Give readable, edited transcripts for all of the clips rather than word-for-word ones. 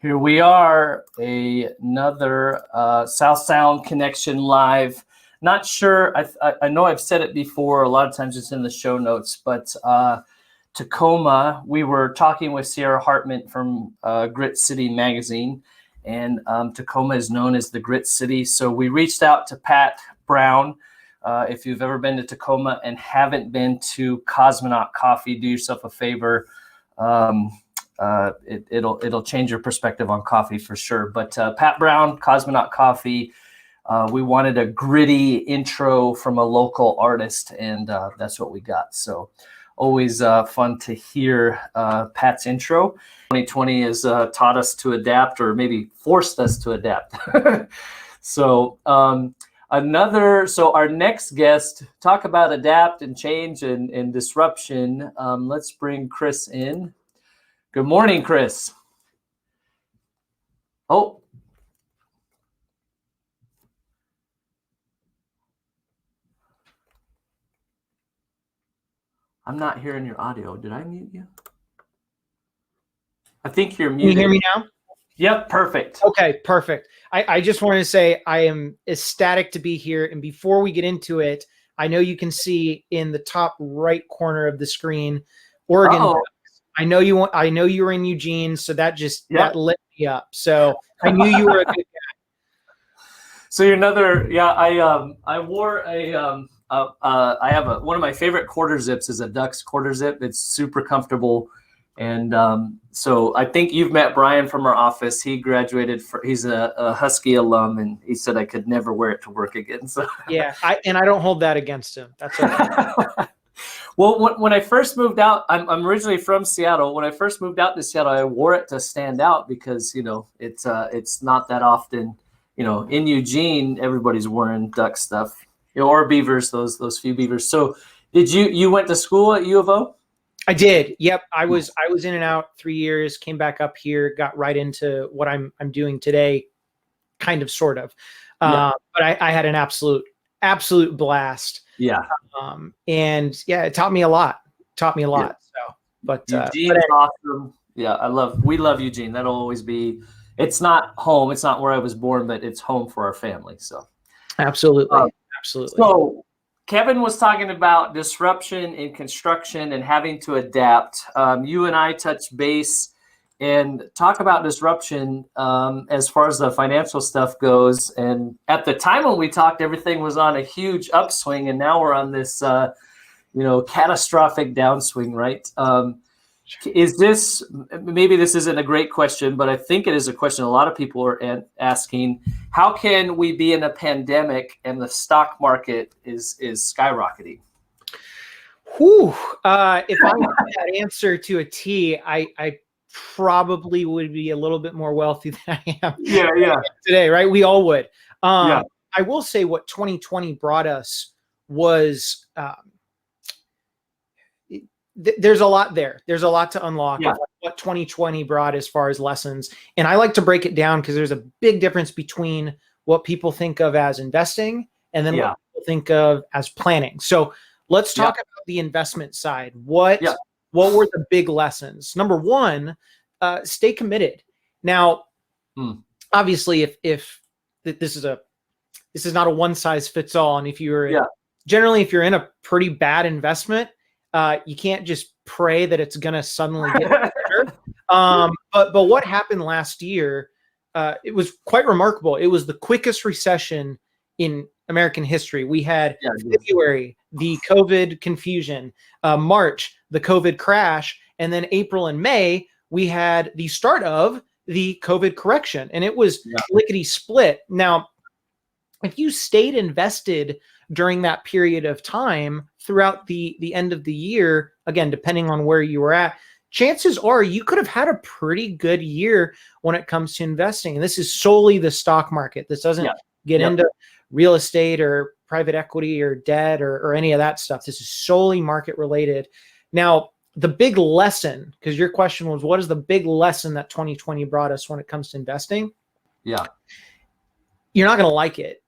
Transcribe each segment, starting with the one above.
Here we are, another South Sound Connection live. Not sure, I know I've said it before, a lot of times it's in the show notes, but Tacoma, we were talking with Sierra Hartman from Grit City magazine, and Tacoma is known as the Grit City. So we reached out to Pat Brown. If you've ever been to Tacoma and haven't been to Cosmonaut Coffee, do yourself a favor. It'll change your perspective on coffee for sure. But Pat Brown, Cosmonaut Coffee, we wanted a gritty intro from a local artist, and that's what we got. So always fun to hear Pat's intro. 2020 has taught us to adapt, or maybe forced us to adapt. So our next guest, talk about adapt and change and disruption. Let's bring Chris in. Good morning, Chris. Oh. I'm not hearing your audio. Did I mute you? I think you're muted. Can you hear me now? Yep, perfect. Okay, perfect. I just wanted to say I am ecstatic to be here. And before we get into it, I know you can see in the top right corner of the screen, Oregon. Uh-oh. I know you were in Eugene, so that that lit me up. So I knew you were a good guy. So you're another, I wore I have one of my favorite quarter zips is a Ducks quarter zip. It's super comfortable. And so I think you've met Brian from our office. He graduated, he's a Husky alum, and he said I could never wear it to work again. So yeah, I don't hold that against him. That's okay. Well, when I first moved out, I'm originally from Seattle. When I first moved out to Seattle, I wore it to stand out because, it's not that often, in Eugene, everybody's wearing Duck stuff, or Beavers, those few Beavers. So did you went to school at U of O? I did. Yep. I was in and out 3 years, came back up here, got right into what I'm doing today, kind of, sort of. Yeah. But I had an absolute blast. Yeah. And yeah, it taught me a lot. Yeah. So, but Eugene's awesome. Yeah, we love Eugene. That'll always be. It's not home. It's not where I was born, but it's home for our family. So, absolutely. So, Kevin was talking about disruption in construction and having to adapt. You and I touch base and talk about disruption as far as the financial stuff goes. And at the time when we talked, everything was on a huge upswing, and now we're on this, catastrophic downswing, right? Maybe this isn't a great question, but I think it is a question a lot of people are asking. How can we be in a pandemic and the stock market is skyrocketing? Whew. If I had that answer to a T, I probably would be a little bit more wealthy than I am today, right? We all would. I will say what 2020 brought us was there's a lot there. There's a lot to unlock of what 2020 brought as far as lessons. And I like to break it down because there's a big difference between what people think of as investing and then what people think of as planning. So let's talk about the investment side. What were the big lessons? Number one, stay committed. Now, obviously, if this is not a one size fits all, and if you're in a pretty bad investment, you can't just pray that it's gonna suddenly get better. But what happened last year? It was quite remarkable. It was the quickest recession in American history. We had February, the COVID confusion, March, the COVID crash, and then April and May, we had the start of the COVID correction, and it was lickety split. Now, if you stayed invested during that period of time throughout the end of the year, again, depending on where you were at, chances are you could have had a pretty good year when it comes to investing. And this is solely the stock market. This doesn't get into real estate or private equity or debt or any of that stuff. This is solely market related. Now, the big lesson, because your question was, what is the big lesson that 2020 brought us when it comes to investing? Yeah. You're not going to like it.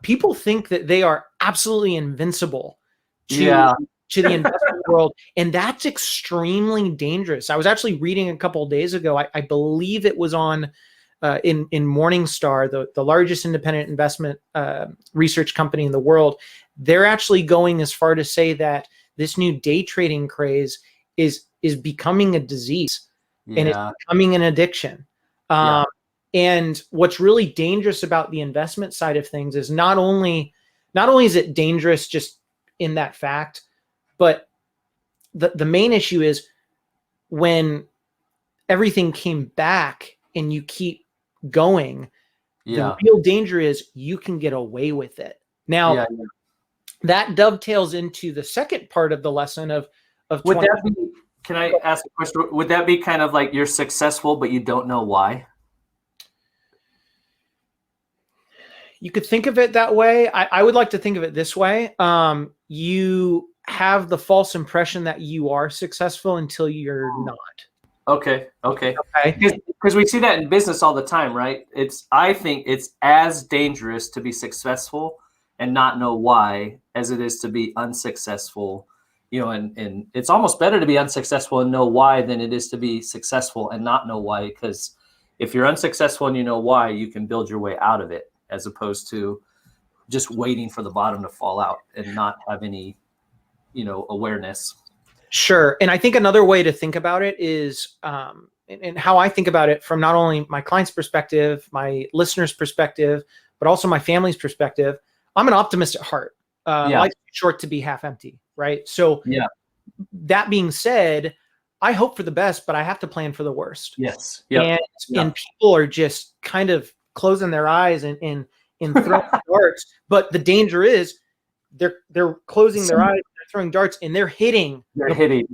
People think that they are absolutely invincible to the investment world. And that's extremely dangerous. I was actually reading a couple of days ago, I believe it was on in Morningstar, the largest independent investment research company in the world. They're actually going as far to say that this new day trading craze is becoming a disease, and it's becoming an addiction. And what's really dangerous about the investment side of things is not only is it dangerous just in that fact, but the main issue is when everything came back and you keep going, the real danger is you can get away with it. Now, that dovetails into the second part of the lesson of would that be, can I ask a question? Would that be kind of like you're successful, but you don't know why? You could think of it that way. I would like to think of it this way. You have the false impression that you are successful until you're not. Okay. Because we see that in business all the time, right? I think it's as dangerous to be successful and not know why as it is to be unsuccessful. And it's almost better to be unsuccessful and know why than it is to be successful and not know why. Because if you're unsuccessful and you know why, you can build your way out of it, as opposed to just waiting for the bottom to fall out and not have any, awareness. Sure. And I think another way to think about it is, and how I think about it from not only my client's perspective, my listeners' perspective, but also my family's perspective. I'm an optimist at heart. Life's too short to be half empty, right? So that being said, I hope for the best, but I have to plan for the worst. Yes. And people are just kind of closing their eyes and throwing darts. But the danger is they're closing their eyes, they're throwing darts, and they're hitting. The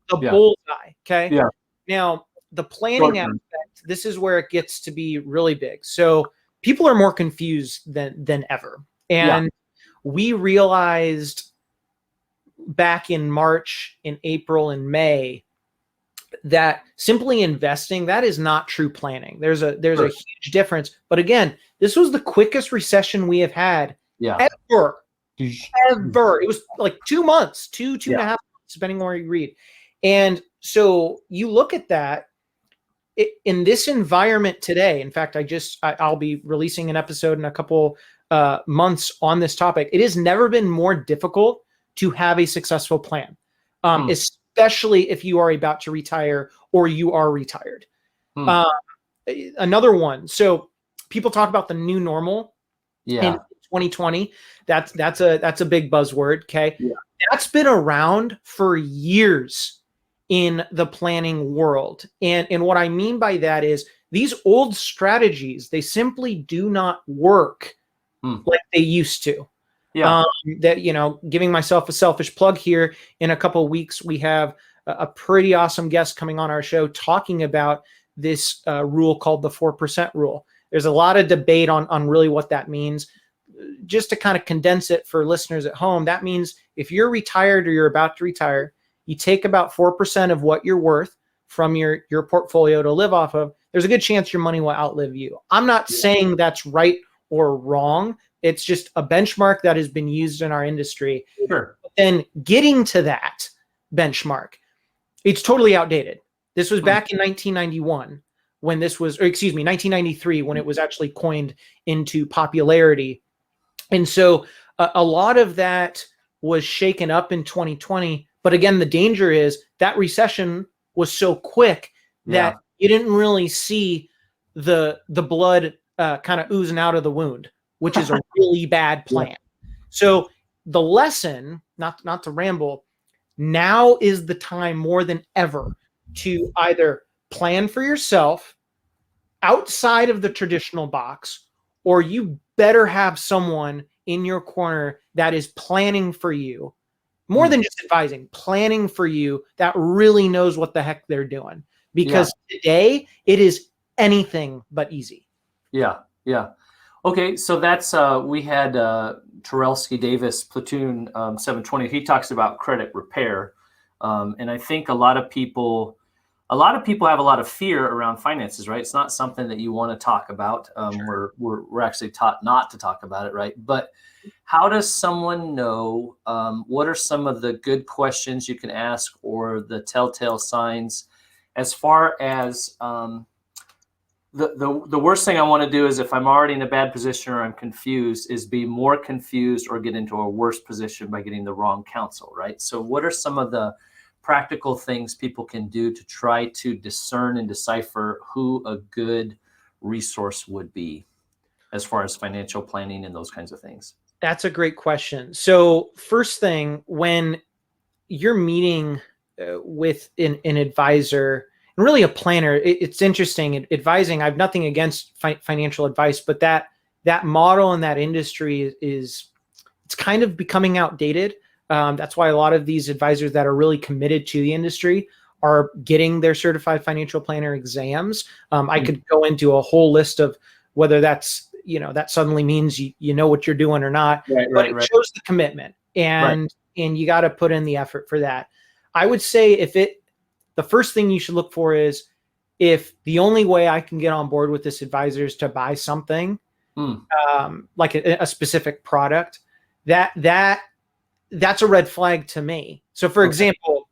bullseye. Okay. Yeah. Now the planning aspect, this is where it gets to be really big. So people are more confused than ever. And we realized back in March, in April, and May that simply investing, that is not true planning. There's a huge difference. But again, this was the quickest recession we have had ever. It was like 2 months, two and a half months, depending on where you read. And so you look at that in this environment today. In fact, I'll be releasing an episode in a couple months on this topic. It has never been more difficult to have a successful plan, especially if you are about to retire or you are retired. Another one. people talk about the new normal in 2020. That's a big buzzword. Okay. Yeah. That's been around for years in the planning world. And what I mean by that is these old strategies, they simply do not work like they used to. Yeah. Giving myself a selfish plug here, in a couple of weeks, we have a pretty awesome guest coming on our show talking about this rule called the 4% rule. There's a lot of debate on really what that means. Just to kind of condense it for listeners at home, that means if you're retired or you're about to retire, you take about 4% of what you're worth from your portfolio to live off of. There's a good chance your money will outlive you. I'm not saying that's right or wrong. It's just a benchmark that has been used in our industry. Sure. But then getting to that benchmark, it's totally outdated. This was back in 1991 when this was, or excuse me, 1993 when it was actually coined into popularity. And so a lot of that was shaken up in 2020. But again, the danger is that recession was so quick that you didn't really see the blood kind of oozing out of the wound, which is a really bad plan. So the lesson, not to ramble, now is the time more than ever to either plan for yourself outside of the traditional box, or you better have someone in your corner that is planning for you, more than just advising, planning for you, that really knows what the heck they're doing. Because today it is anything but easy. Yeah. Okay, so that's we had Terrellski Davis, Platoon 720. He talks about credit repair, and I think a lot of people a lot of people have a lot of fear around finances, right? It's not something that you want to talk about. We're actually taught not to talk about it, right? But how does someone know, what are some of the good questions you can ask or the telltale signs as far as the worst thing I want to do is, if I'm already in a bad position or I'm confused, is be more confused or get into a worse position by getting the wrong counsel, right? So what are some of the practical things people can do to try to discern and decipher who a good resource would be as far as financial planning and those kinds of things? That's a great question. So first thing, when you're meeting with an advisor and really a planner, it's interesting. Advising, I have nothing against financial advice, but that model in that industry it's kind of becoming outdated. That's why a lot of these advisors that are really committed to the industry are getting their certified financial planner exams. I could go into a whole list of whether that's, that suddenly means you know what you're doing or not, but it shows the commitment, and you got to put in the effort for that. I would say the first thing you should look for is, if the only way I can get on board with this advisor is to buy something, like a specific product, that's a red flag to me. So for example,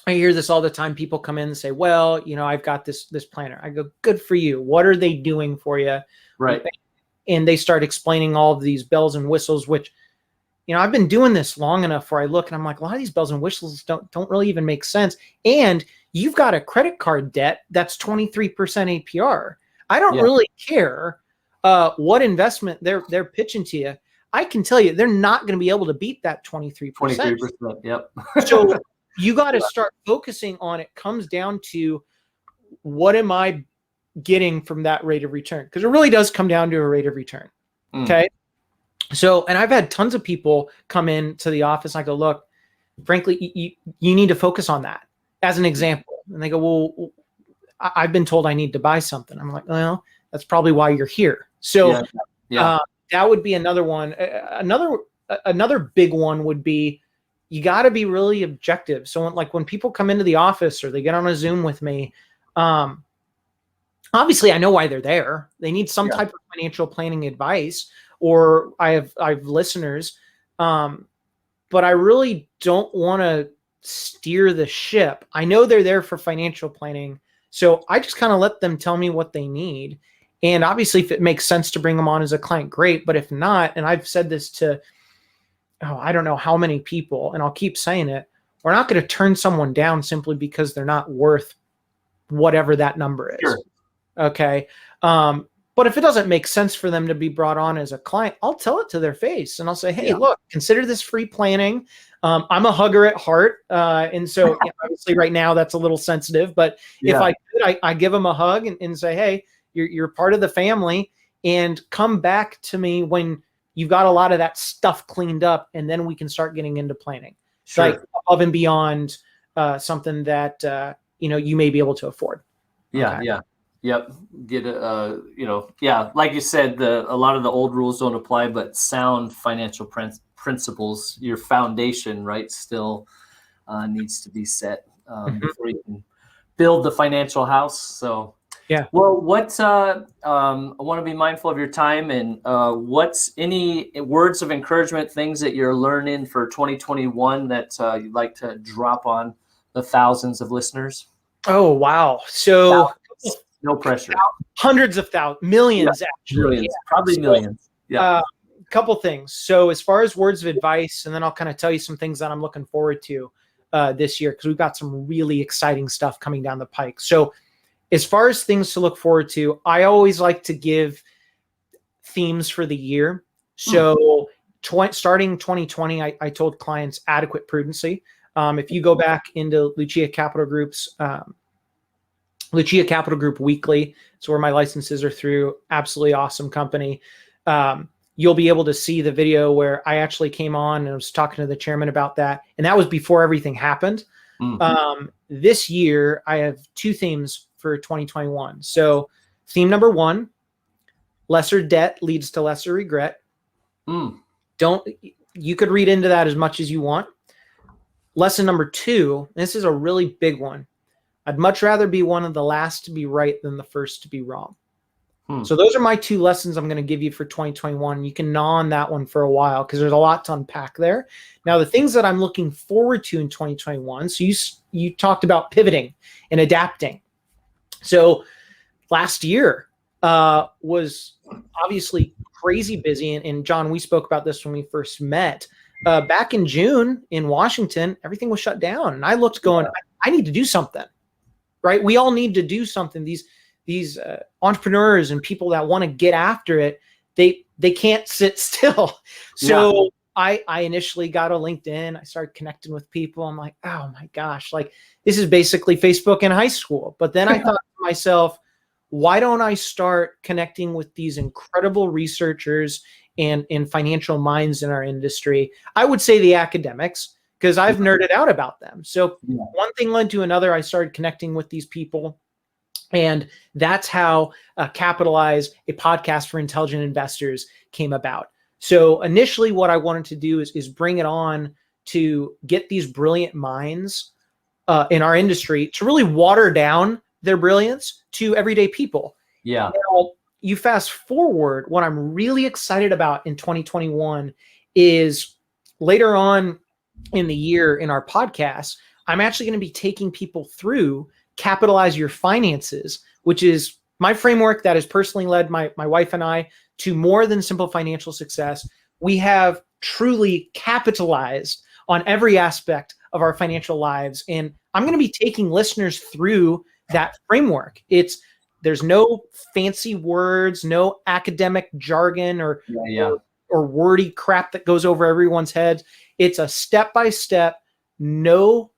I hear this all the time. People come in and say, well, I've got this planner. I go, good for you. What are they doing for you? Right. And they start explaining all of these bells and whistles, which, I've been doing this long enough where I look and I'm like, a lot of these bells and whistles don't really even make sense. And you've got a credit card debt that's 23% APR. I don't really care what investment they're pitching to you. I can tell you, they're not going to be able to beat that 23%. 23%. Yep. So you got to start focusing on, it comes down to, what am I getting from that rate of return? Because it really does come down to a rate of return. Okay. So, and I've had tons of people come into the office. I go, look, frankly, you need to focus on that as an example. And they go, well, I've been told I need to buy something. I'm like, well, that's probably why you're here. So that would be another one. Another big one would be, you got to be really objective. So when people come into the office or they get on a Zoom with me, obviously I know why they're there. They need some type of financial planning advice, or I have listeners, but I really don't want to steer the ship. I know they're there for financial planning, so I just kind of let them tell me what they need. And obviously, if it makes sense to bring them on as a client, great. But if not, and I've said this to, I don't know how many people, and I'll keep saying it, we're not going to turn someone down simply because they're not worth whatever that number is. Sure. Okay. But if it doesn't make sense for them to be brought on as a client, I'll tell it to their face and I'll say, hey, look, consider this free planning. I'm a hugger at heart. And so obviously right now that's a little sensitive, but if I could, I give them a hug and say, hey, you're part of the family, and come back to me when you've got a lot of that stuff cleaned up, and then we can start getting into planning. Sure. Like above and beyond something that, you may be able to afford. Yeah. Okay. Yeah. Yep. Get like you said, a lot of the old rules don't apply, but sound financial principles, your foundation, right, still needs to be set before you can build the financial house. So well, I want to be mindful of your time, and what's any words of encouragement, things that you're learning for 2021 that you'd like to drop on the thousands of listeners? Oh, wow. So no pressure. Hundreds of thousands, millions, actually. Millions, probably millions. Yeah. Couple things. So as far as words of advice, and then I'll kind of tell you some things that I'm looking forward to this year, because we've got some really exciting stuff coming down the pike. So as far as things to look forward to, I always like to give themes for the year. So starting 2020, I told clients adequate prudency. If you go back into Lucia Capital Group's Lucia Capital Group Weekly, it's where my licenses are through, absolutely awesome company. You'll be able to see the video where I actually came on and I was talking to the chairman about that. And that was before everything happened. This year, I have two themes for 2021. So theme number one, lesser debt leads to lesser regret. You could read into that as much as you want. Lesson number two, this is a really big one. I'd much rather be one of the last to be right than the first to be wrong. So those are my 2 lessons I'm going to give you for 2021. You can gnaw on that one for a while because there's a lot to unpack there. Now, the things that I'm looking forward to in 2021. So you talked about pivoting and adapting. So last year was obviously crazy busy. And John, we spoke about this when we first met. Back in June in Washington, everything was shut down. And I looked going, I need to do something, right? We all need to do something. These entrepreneurs and people that want to get after it, they can't sit still. So I initially got a LinkedIn. I started connecting with people. I'm like, oh my gosh, like this is basically Facebook in high school. But then I thought to myself, why don't I start connecting with these incredible researchers and financial minds in our industry? I would say the academics, because I've nerded out about them. So one thing led to another. I started connecting with these people. And that's how Capitalize, a podcast for intelligent investors, came about. So initially what I wanted to do is bring it on to get these brilliant minds in our industry to really water down their brilliance to everyday people. Yeah. Now, you fast forward, what I'm really excited about in 2021 is later on in the year in our podcast, I'm actually going to be taking people through Capitalize Your Finances, which is my framework that has personally led my wife and I to more than simple financial success. We have truly capitalized on every aspect of our financial lives. And I'm going to be taking listeners through that framework. There's no fancy words, no academic jargon or wordy crap that goes over everyone's heads. It's a step-by-step, no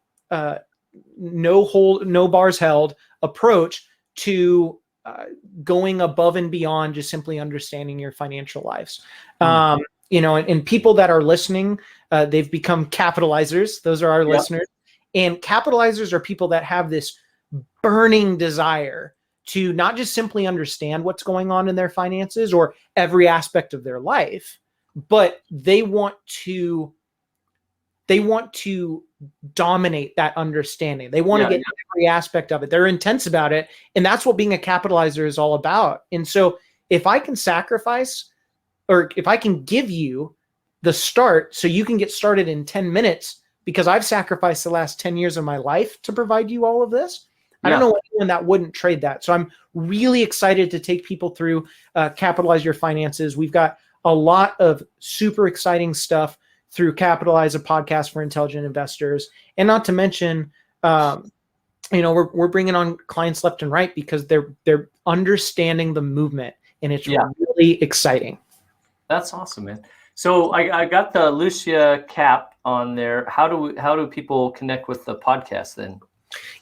bars held approach to going above and beyond just simply understanding your financial lives. And people that are listening, they've become capitalizers. Those are our listeners. And capitalizers are people that have this burning desire to not just simply understand what's going on in their finances or every aspect of their life, but they want to dominate that understanding. They want to get every aspect of it. They're intense about it. And that's what being a capitalizer is all about. And so if I can sacrifice, or if I can give you the start so you can get started in 10 minutes, because I've sacrificed the last 10 years of my life to provide you all of this, I don't know anyone that wouldn't trade that. So I'm really excited to take people through Capitalize Your Finances. We've got a lot of super exciting stuff through Capitalize, a podcast for intelligent investors. And not to mention, we're bringing on clients left and right because they're understanding the movement, and it's really exciting. That's awesome, man. So I got the Lucia cap on there. How do people connect with the podcast then?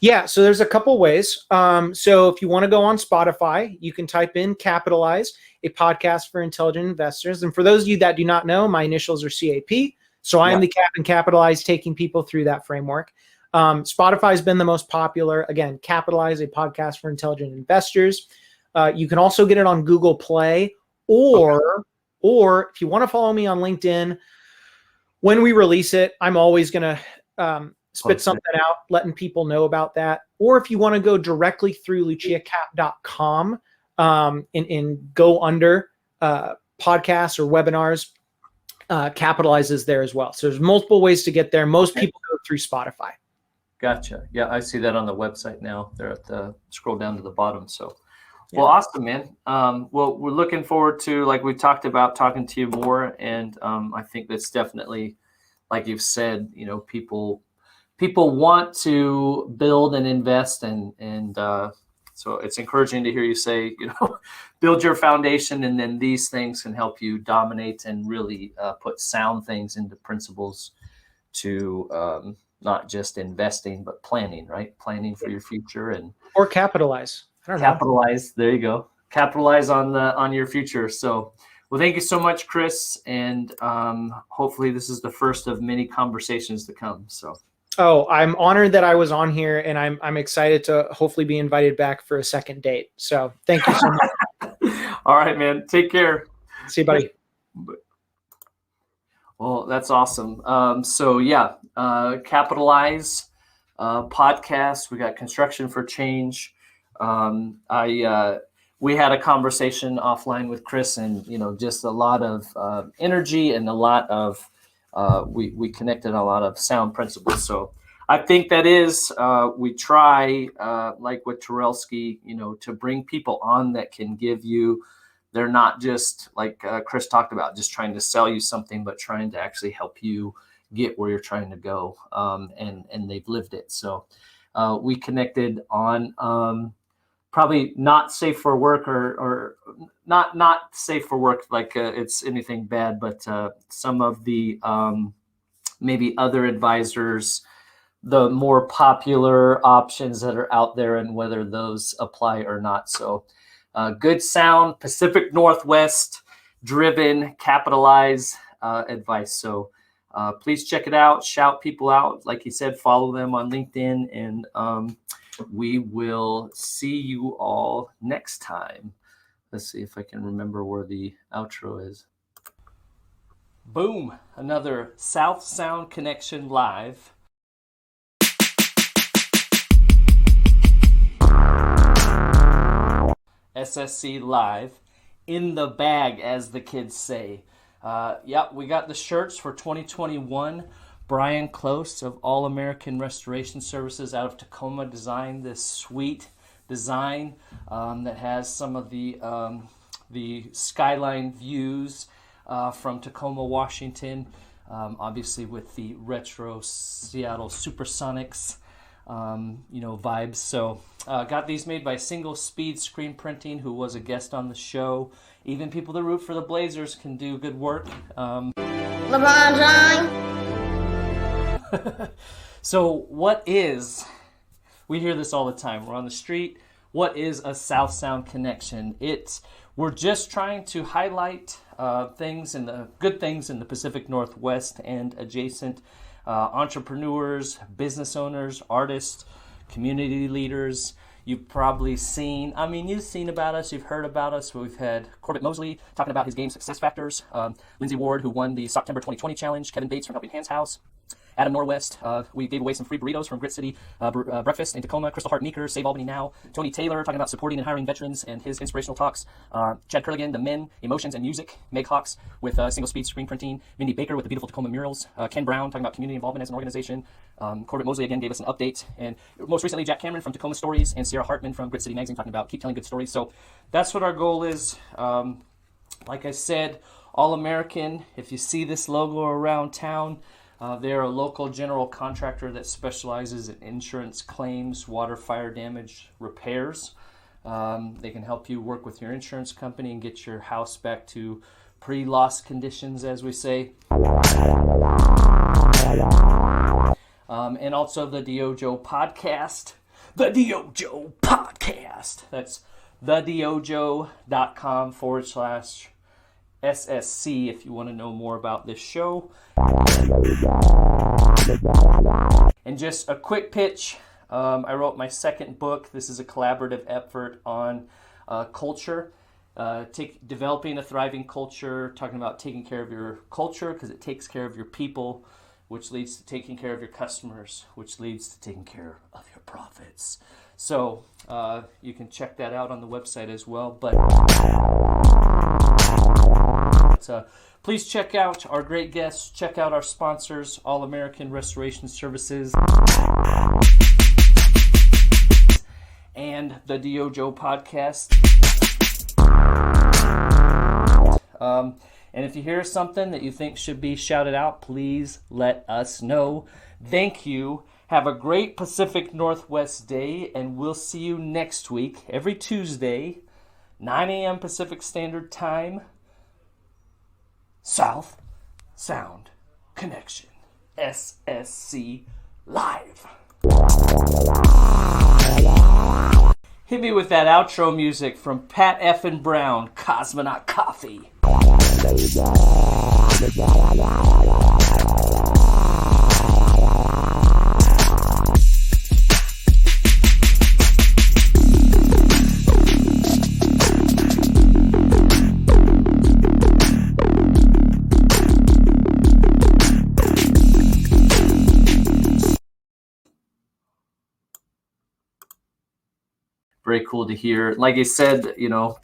Yeah, so there's a couple ways. So if you want to go on Spotify, you can type in Capitalize, a podcast for intelligent investors. And for those of you that do not know, my initials are CAP. So I am the Cap in Capitalize, taking people through that framework. Spotify has been the most popular. Again, Capitalize, a podcast for intelligent investors. You can also get it on Google Play, or if you want to follow me on LinkedIn, when we release it, I'm always going to spit something out, letting people know about that. Or if you want to go directly through luciacap.com and go under podcasts or webinars, Capitalizes there as well. So there's multiple ways to get there. Most people go through Spotify. Gotcha. Yeah, I see that on the website now. They're at the scroll down to the bottom. So, well, awesome, man. Well, we're looking forward to, like we talked about, talking to you more. And I think that's definitely, like you've said, people want to build and invest, and so it's encouraging to hear you say, build your foundation, and then these things can help you dominate and really put sound things into principles to not just investing, but planning, right? Planning for your future or capitalize. I don't know. Capitalize. There you go. Capitalize on your future. So, well, thank you so much, Chris, and hopefully this is the first of many conversations to come. So. Oh, I'm honored that I was on here, and I'm excited to hopefully be invited back for a second date. So thank you so much. All right, man. Take care. See you, buddy. Well, that's awesome. So Capitalize, podcasts. We got Construction for Change. We had a conversation offline with Chris, and just a lot of energy and a lot of we connected a lot of sound principles. So I think that is we try like with Turelski, to bring people on that can give you. They're not just like Chris talked about, just trying to sell you something, but trying to actually help you get where you're trying to go, and they've lived it. So we connected on probably not safe for work or not safe for work like it's anything bad, but some of the maybe other advisors, the more popular options that are out there and whether those apply or not. So good sound, Pacific Northwest driven, capitalize advice. So please check it out, shout people out. Like you said, follow them on LinkedIn, and we will see you all next time. Let's see if I can remember where the outro is. Boom, another South Sound Connection live. SSC live, in the bag, as the kids say. Yep, we got the shirts for 2021. Brian Close of All American Restoration Services out of Tacoma designed this sweet design that has some of the skyline views from Tacoma, Washington, obviously with the retro Seattle Supersonics vibes. So got these made by Single Speed Screen Printing, who was a guest on the show. Even people that root for the Blazers can do good work. LeBron James. So we hear this all the time. We're on the street. What is a South Sound Connection? We're just trying to highlight good things in the Pacific Northwest and adjacent, entrepreneurs, business owners, artists, community leaders. You've probably seen, you've seen about us, you've heard about us. We've had Corbett Mosley talking about his game success factors, Lindsay Ward, who won the September 2020 challenge, Kevin Bates from Helping Hands House, Adam Norwest. We gave away some free burritos from Grit City Breakfast in Tacoma. Crystal Hart Meeker, Save Albany Now. Tony Taylor talking about supporting and hiring veterans and his inspirational talks. Chad Kurligan, The Men, Emotions and Music. Meg Hawks with Single Speed Screen Printing. Mindy Baker with the Beautiful Tacoma Murals. Ken Brown talking about community involvement as an organization. Corbett Mosley again gave us an update. And most recently, Jack Cameron from Tacoma Stories and Sierra Hartman from Grit City Magazine talking about keep telling good stories. So that's what our goal is. Like I said, All American, if you see this logo around town, they're a local general contractor that specializes in insurance claims, water, fire damage repairs. They can help you work with your insurance company and get your house back to pre-loss conditions, as we say. And also the DYOJO podcast. The DYOJO podcast. That's thedyojo.com/SSC if you want to know more about this show. And just a quick pitch. I wrote my second book. This is a collaborative effort on culture, developing a thriving culture, talking about taking care of your culture because it takes care of your people, which leads to taking care of your customers, which leads to taking care of your profits. So you can check that out on the website as well. But please check out our great guests. Check out our sponsors, All American Restoration Services and the DYOJO podcast. And if you hear something that you think should be shouted out, please let us know. Thank you. Have a great Pacific Northwest day, and we'll see you next week, every Tuesday, 9 a.m. Pacific Standard Time. South Sound Connection, SSC Live. Hit me with that outro music from Pat F. and Brown, Cosmonaut Coffee. very cool to hear. Like I said, you know,